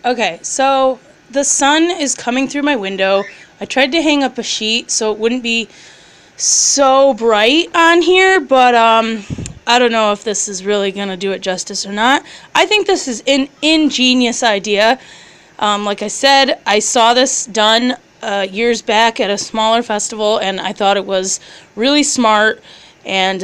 Okay, so the sun is coming through my window. I tried to hang up a sheet so it wouldn't be so bright on here, but I don't know if this is really going to do it justice or not. I think this is an ingenious idea. Like I said, I saw this done years back at a smaller festival, and I thought it was really smart, and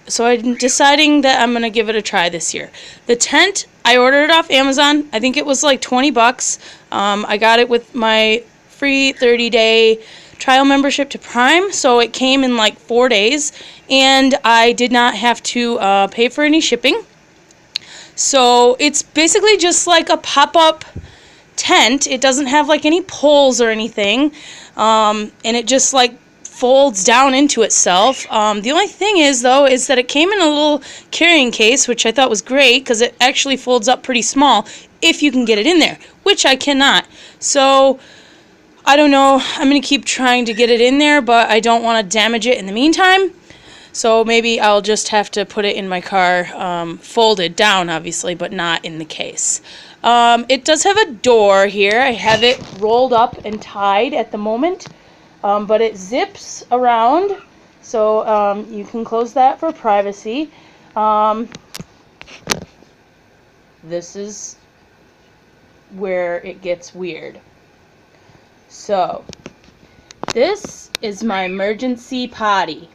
so I'm deciding that I'm going to give it a try this year. The tent, I ordered it off Amazon. I think it was like $20. I got it with my free 30-day trial membership to Prime, so it came in like 4 days, and I did not have to pay for any shipping. So it's basically just like a pop-up tent. It doesn't have like any poles or anything, and it just like folds down into itself. The only thing is, though, is that it came in a little carrying case, which I thought was great because it actually folds up pretty small if you can get it in there, which I cannot. So I don't know. I'm going to keep trying to get it in there, but I don't want to damage it in the meantime. So maybe I'll just have to put it in my car, folded down, obviously, but not in the case. It does have a door here. I have it rolled up and tied at the moment, but it zips around, so you can close that for privacy. This is where it gets weird. So, this is my emergency potty.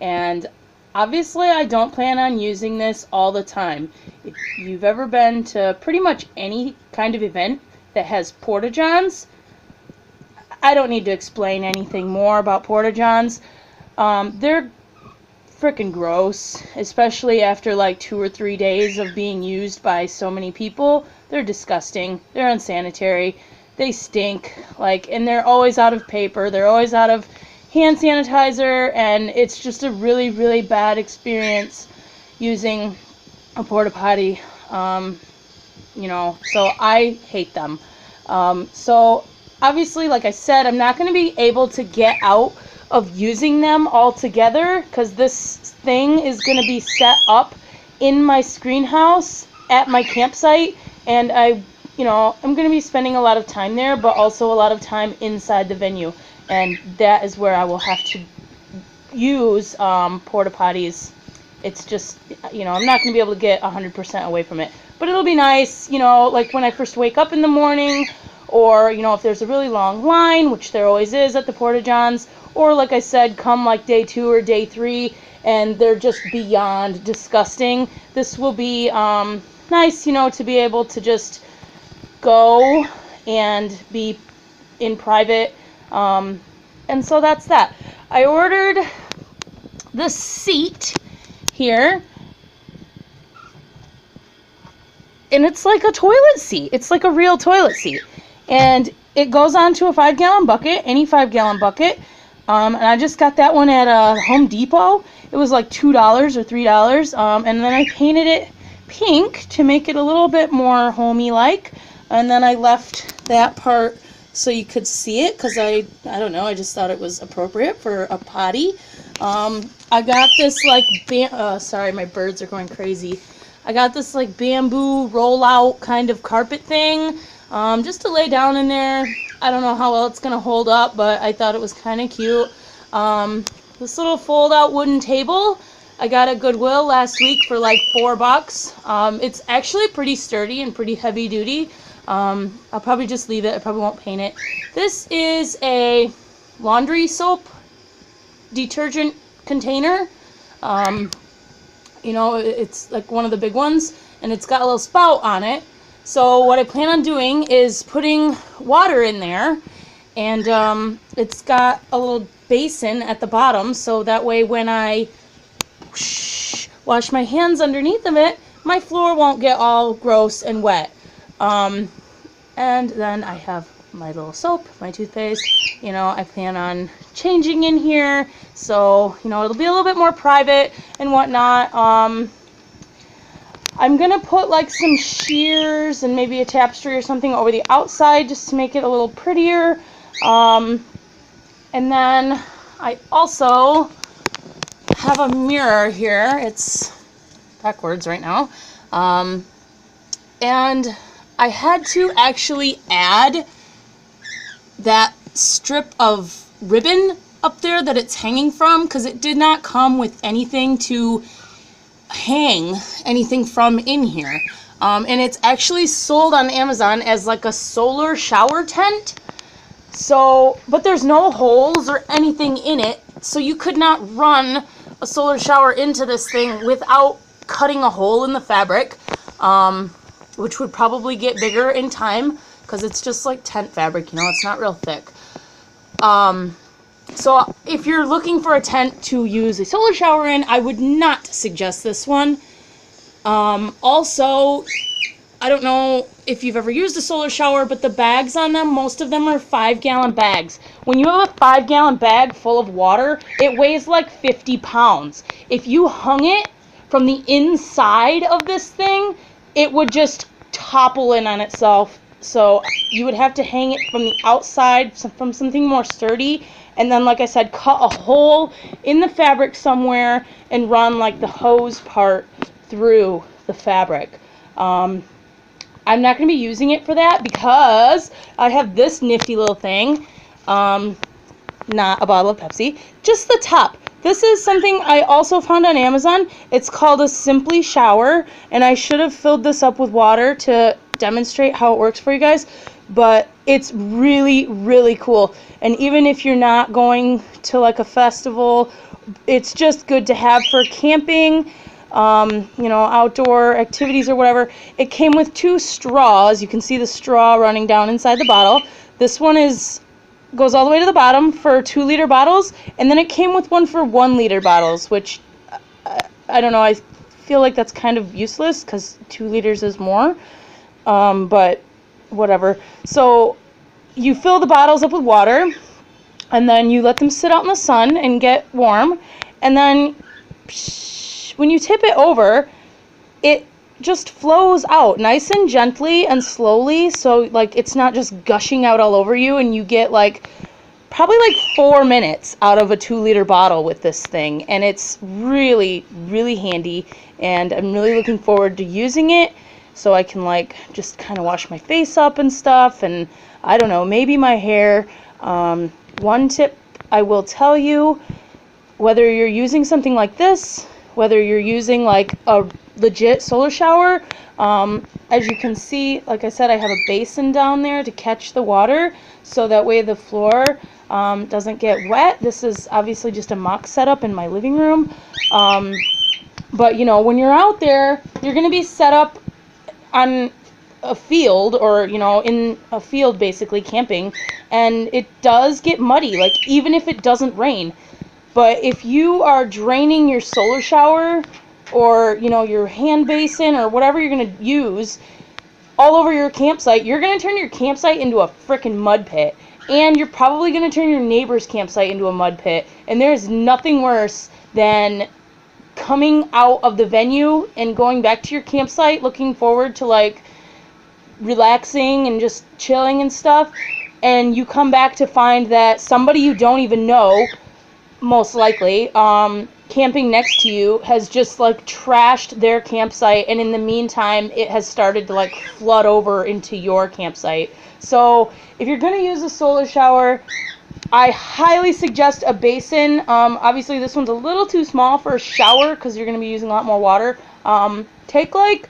And obviously I don't plan on using this all the time. If you've ever been to pretty much any kind of event that has portajons, I don't need to explain anything more about portajons. They're freaking gross, especially after like 2 or 3 days of being used by so many people. They're disgusting. They're unsanitary. They stink. And they're always out of paper. They're always out of hand sanitizer, and it's just a really, really bad experience using a porta potty. So I hate them. So obviously, like I said, I'm not going to be able to get out of using them altogether because this thing is going to be set up in my screen house at my campsite, and I'm going to be spending a lot of time there, but also a lot of time inside the venue. And that is where I will have to use porta potties. It's just, I'm not going to be able to get 100% away from it. But it'll be nice, like when I first wake up in the morning, or, if there's a really long line, which there always is at the porta-johns, or like I said, come like day 2 or day 3, and they're just beyond disgusting. This will be nice, to be able to just go and be in private. And so that's that. I ordered the seat here, and it's like a toilet seat. It's like a real toilet seat, and it goes onto a 5-gallon bucket, any 5-gallon bucket. And I just got that one at Home Depot. It was like $2 or $3, and then I painted it pink to make it a little bit more homey-like, and then I left that part so you could see it, because I don't know, I just thought it was appropriate for a potty. I got this sorry, my birds are going crazy. I got this like bamboo rollout kind of carpet thing, just to lay down in there. I don't know how well it's gonna hold up, but I thought it was kind of cute. This little fold out wooden table I got at Goodwill last week for like $4. It's actually pretty sturdy and pretty heavy duty. I'll probably just leave it. I probably won't paint it. This is a laundry soap detergent container. It's like one of the big ones, and it's got a little spout on it. So what I plan on doing is putting water in there, and it's got a little basin at the bottom, so that way when I wash my hands underneath of it, my floor won't get all gross and wet. And then I have my little soap, my toothpaste. I plan on changing in here, so it'll be a little bit more private and whatnot. I'm gonna put like some shears and maybe a tapestry or something over the outside just to make it a little prettier. And then I also have a mirror here. It's backwards right now. And I had to actually add that strip of ribbon up there that it's hanging from, because it did not come with anything to hang anything from in here. And it's actually sold on Amazon as like a solar shower tent. So, but there's no holes or anything in it, so you could not run a solar shower into this thing without cutting a hole in the fabric, which would probably get bigger in time because it's just like tent fabric, you know, it's not real thick. So if you're looking for a tent to use a solar shower in, I would not suggest this one. Also, I don't know if you've ever used a solar shower, but the bags on them, most of them are 5-gallon bags. When you have a 5-gallon bag full of water, it weighs like 50 pounds. If you hung it from the inside of this thing, it would just topple in on itself. So you would have to hang it from the outside, from something more sturdy, and then, like I said, cut a hole in the fabric somewhere and run like the hose part through the fabric. I'm not going to be using it for that because I have this nifty little thing, not a bottle of Pepsi, just the top. This is something I also found on Amazon. It's called a Simply Shower, and I should have filled this up with water to demonstrate how it works for you guys, but it's really, really cool. And even if you're not going to like a festival, it's just good to have for camping, you know, outdoor activities or whatever. It came with 2 straws. You can see the straw running down inside the bottle. This one goes all the way to the bottom for 2-liter bottles, and then it came with one for 1-liter bottles, which I don't know, I feel like that's kind of useless because 2 liters is more, but whatever. So you fill the bottles up with water, and then you let them sit out in the sun and get warm, and then when you tip it over, it just flows out nice and gently and slowly, so like it's not just gushing out all over you, and you get like probably like 4 minutes out of a 2-liter bottle with this thing, and it's really, really handy, and I'm really looking forward to using it so I can like just kind of wash my face up and stuff, and I don't know, maybe my hair. One tip I will tell you, whether you're using something like this, whether you're using like a legit solar shower, as you can see, like I said, I have a basin down there to catch the water, so that way the floor doesn't get wet. This is obviously just a mock setup in my living room, but you know, when you're out there, you're going to be set up on a field, or you know, in a field basically camping, and it does get muddy, like even if it doesn't rain. But if you are draining your solar shower, or you know, your hand basin or whatever you're going to use all over your campsite, you're going to turn your campsite into a frickin' mud pit, and you're probably going to turn your neighbor's campsite into a mud pit. And there's nothing worse than coming out of the venue and going back to your campsite looking forward to like relaxing and just chilling and stuff, and you come back to find that somebody you don't even know, most likely, camping next to you, has just like trashed their campsite, and in the meantime it has started to like flood over into your campsite. So if you're going to use a solar shower, I highly suggest a basin. Obviously this one's a little too small for a shower because you're going to be using a lot more water. Take like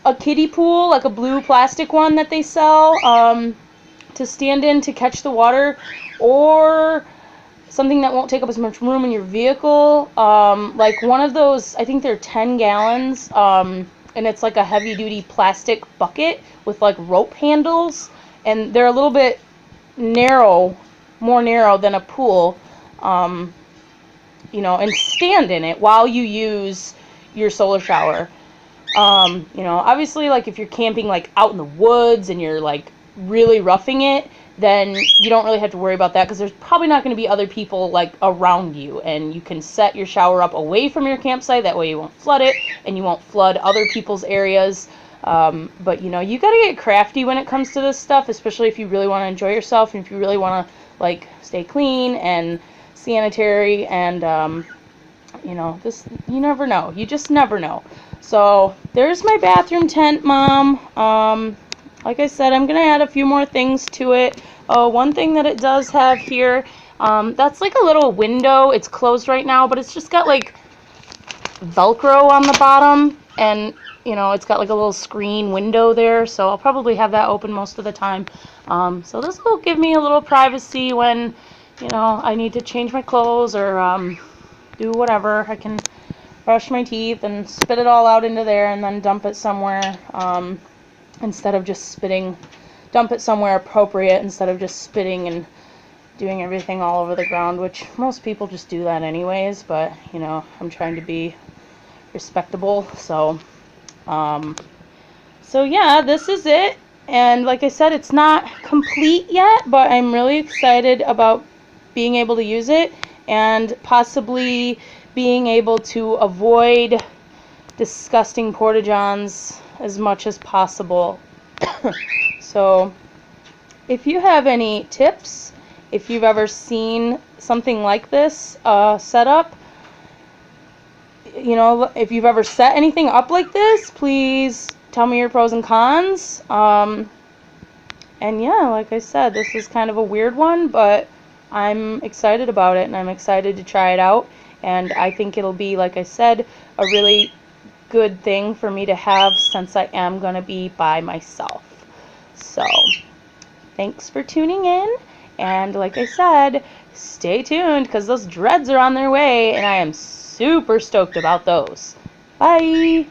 a kiddie pool, like a blue plastic one that they sell, to stand in to catch the water, or something that won't take up as much room in your vehicle, like one of those, I think they're 10 gallons, and it's like a heavy duty plastic bucket with like rope handles, and they're a little bit narrow, more narrow than a pool, you know, and stand in it while you use your solar shower. You know, obviously, like if you're camping like out in the woods and you're like really roughing it, then you don't really have to worry about that because there's probably not going to be other people like around you, and you can set your shower up away from your campsite. That way you won't flood it and you won't flood other people's areas. But you know, you got to get crafty when it comes to this stuff, especially if you really want to enjoy yourself and if you really want to like stay clean and sanitary, and you know, this, you never know, you just never know. So there's my bathroom tent, Mom. like I said, I'm going to add a few more things to it. One thing that it does have here, that's like a little window. It's closed right now, but it's just got like Velcro on the bottom, and you know, it's got like a little screen window there, so I'll probably have that open most of the time. So this will give me a little privacy when, you know, I need to change my clothes or do whatever. I can brush my teeth and spit it all out into there and then dump it somewhere, instead of just spitting. Dump it somewhere appropriate instead of just spitting and doing everything all over the ground, which most people just do that anyways, but you know, I'm trying to be respectable. So yeah, this is it. And like I said, it's not complete yet, but I'm really excited about being able to use it and possibly being able to avoid disgusting porta-johns as much as possible. So if you have any tips, if you've ever seen something like this set up, you know, if you've ever set anything up like this, please tell me your pros and cons. And yeah, like I said, this is kind of a weird one, but I'm excited about it, and I'm excited to try it out. And I think it'll be, like I said, a really good thing for me to have since I am going to be by myself. So thanks for tuning in. And like I said, stay tuned because those dreads are on their way, and I am super stoked about those. Bye!